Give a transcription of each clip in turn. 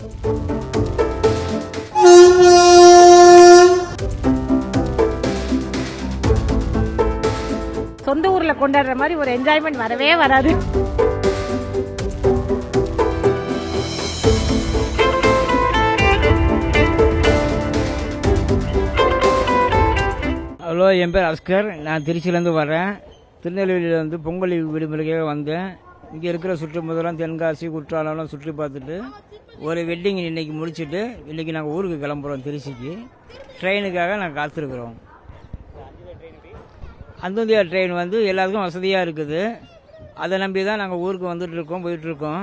சொந்த ஊரில் கொண்டாடுற மாதிரி ஒரு என்ஜாய்மெண்ட் வரவே வராது. ஹலோ, என் பேர் அஸ்கர். நான் திருச்சியிலேருந்து வரேன். திருநெல்வேலியில் வந்து பொங்கல் விடுமுறைக்காக வந்தேன். இங்கே இருக்கிற சுற்றுமுதலாம் தென்காசி குற்றாலம்லாம் சுற்றி பார்த்துட்டு ஒரு வெட்டிங் இன்னைக்கு முடிச்சுட்டு இன்றைக்கி நாங்கள் ஊருக்கு கிளம்புறோம். திருச்சிக்கு ட்ரெயினுக்காக நாங்கள் காத்திருக்கிறோம். அந்தோந்தியா ட்ரெயின் வந்து எல்லாத்துக்கும் வசதியாக இருக்குது. அதை நம்பி தான் நாங்கள் ஊருக்கு வந்துட்டுருக்கோம், போயிட்டுருக்கோம்.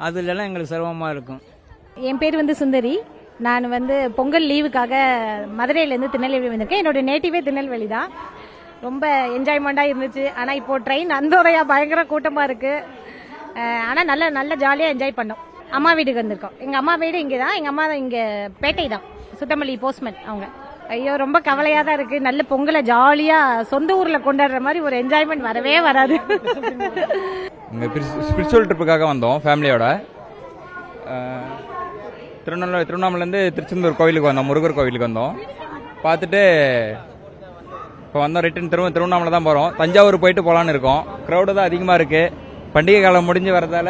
அது இல்லைன்னா எங்களுக்கு சிரமமாக இருக்கும். என் பேர் வந்து சுந்தரி. நான் வந்து பொங்கல் லீவுக்காக மதுரையிலேருந்து திருநெல்வேலி வந்திருக்கேன். என்னோட நேட்டிவே திருநெல்வேலி தான். ரொம்ப என்ஜாய்மெண்ட்டாக இருந்துச்சு. ஆனால் இப்போது ட்ரெயின் அந்தோரையாக பயங்கர கூட்டமாக இருக்குது. ஆனால் நல்ல ஜாலியாக என்ஜாய் பண்ணோம். அம்மா வீட்டுக்கு வந்திருக்கோம். எங்கள் அம்மா வீடு இங்கே தான். எங்கள் அம்மா இங்கே பேட்டை தான், சுத்தமல்லி போஸ்ட்மேன் அவங்க. ஐயோ, ரொம்ப கவலையாக தான் இருக்குது. நல்ல பொங்கலை ஜாலியாக சொந்த ஊரில் கொண்டாடுற மாதிரி ஒரு என்ஜாய்மெண்ட் வரவே வராது. இங்கே ஸ்பிரிச்சுவல் ட்ரிப்புக்காக வந்தோம் ஃபேமிலியோட. திருவண்ணாமலேருந்து திருச்செந்தூர் கோவிலுக்கு வந்தோம், முருகர் கோவிலுக்கு வந்தோம். பார்த்துட்டு இப்போ வந்தோம். ரிட்டன் திருவண்ணாமலை தான் போகிறோம். தஞ்சாவூர் போயிட்டு போகலான்னு இருக்கோம். க்ரௌடு தான் அதிகமாக இருக்குது. பண்டிகை காலம் முடிஞ்சு வரதால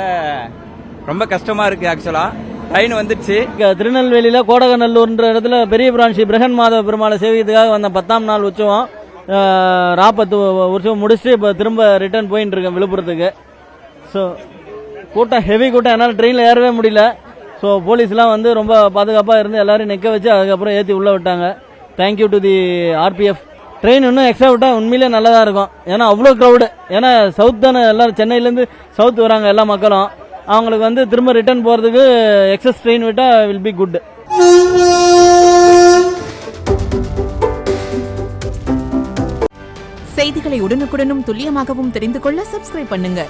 ரொம்ப கஷ்டமாக இருக்குது. ஆக்சுவலாக ட்ரெயின் வந்துடுச்சு. திருநெல்வேலியில் கோடகநல்லூர்ன்ற இடத்துல பெரிய பிரான்சி பிரகன் மாதவ பெருமாளை சேவிக்கிறதுக்காக வந்த 10ஆம் நாள் உற்சவம், ராப்பத்து உற்சவம் முடிச்சுட்டு இப்போ திரும்ப ரிட்டர்ன் போயின்னு இருக்கேன் விழுப்புரத்துக்கு. ஸோ கூட்டம் ஹெவி கூட்டம், என்னால் ட்ரெயினில் ஏறவே முடியல. ஸோ போலீஸ்லாம் வந்து ரொம்ப பாதுகாப்பாக இருந்து எல்லாரையும் நிற்க வச்சு அதுக்கப்புறம் ஏற்றி உள்ளே விட்டாங்க. Thank you to the RPF. Train இன்னும் எக்ஸ்ட்ரா விட்டால் உண்மையிலே நல்லா தான் இருக்கும். ஏன்னா அவ்வளோ க்ரௌடு. ஏன்னா சவுத் தானே, எல்லோரும் சென்னையிலேருந்து சவுத் வராங்க எல்லா மக்களும். அவங்களுக்கு வந்து திரும்ப ரிட்டர்ன் போகிறதுக்கு எக்ஸஸ் ட்ரெயின் விட்டால் வில் பி குட். செய்திகளை உடனுக்குடனும் துல்லியமாகவும் தெரிந்து கொள்ள சப்ஸ்கிரைப் பண்ணுங்க.